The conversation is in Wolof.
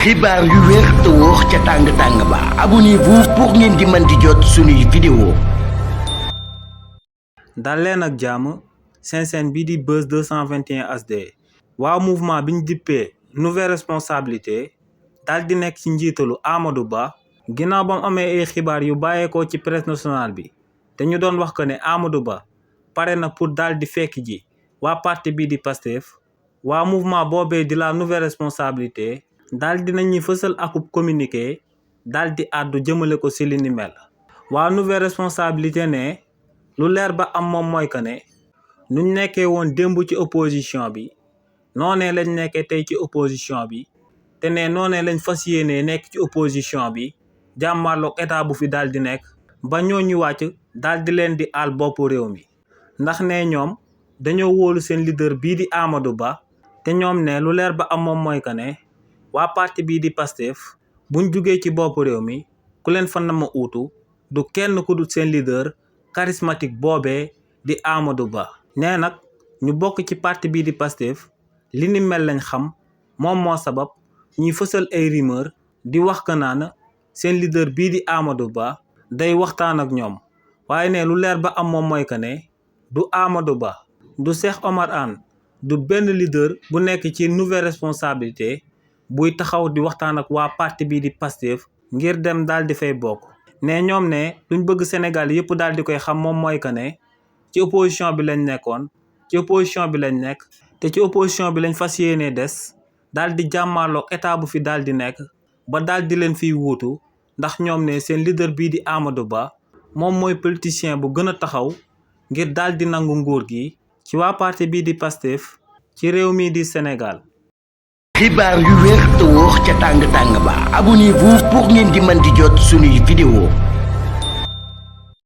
xibaar yu wér te wóor ca tàng ba abonnez-vous pour ngeen di mën di jot suñuy vidéo. dal leen ak jàmm seen chaîne bii di Buzz 221 HD waa mouvement bi ñu dippee nouvelle responsabilité daal di nekk ci njiitalu Amadou Ba ginnaaw ba mu amee ay xibaar yu bàyyeekoo ci presse nationale bi te ñu doon wax que ne Amadou Ba pare na pour daal di fekk ji waa parti bii di Pastef waa mouvement boobee di la nouvelle responsabilité daal di nañuy fësal akub communiqué daal di àddu jëmale ko ci li ni mel. waa nouvelle responsabilité ne lu leer ba am moom mooy que ne nuñ nekkee woon démb ci opposition bi noonee lañ nekkee tey ci opposition bi te ne noonee lañ fas yéenee nekk ci opposition bi jàmmarloog état bu fi daal di nekk ba ñooñu wàcc daal di leen di aal boppu réew mi ndax ne ñoom dañoo wóolu seen leader bii di Amadou Ba te ñoom ne lu leer ba am moom mooy que ne waa parti bii di Pastef buñ jugee ci boppu réew mi ku leen fa nama uutu du kenn ku dul seen leader charismatique boobee di Amadou Ba. nee nag ñu bokk ci parti bii di Pastef li ni mel lañ xam moom moo sabab ñuy fësal ay rumeur di wax que naan seen leader bii di Amadou Ba day waxtaan ak ñoom waaye ne lu leer ba am moom mooy que ne du Amadou Ba du Cheikh Omar Anne du benn leader bu nekk ci nouvelle responsabilité buy taxaw di waxtaan ak waa parti bii di Pastef ngir dem daal di fay bokk. ne ñoom ne luñ bëgg Sénégal yëpp daal di koy xam moom mooy que ne ci opposition bi lañ nekkoon ci opposition bi lañ nekk te ci opposition bi lañ fas yéenee des daal di jàmmaarloog état bu fi daal di nekk ba daal di leen fiy wuutu ndax ñoom ne seen leader bii di Amadou Ba moom mooy politicien bu gën a taxaw ngir daal di nangu nguur gi ci waa parti bii di Pastef ci réew mii di Sénégal. xibaar yu wér te wóor ca tàng ba abonnez-vous pour ngeen di mën di jot suñuy vidéo.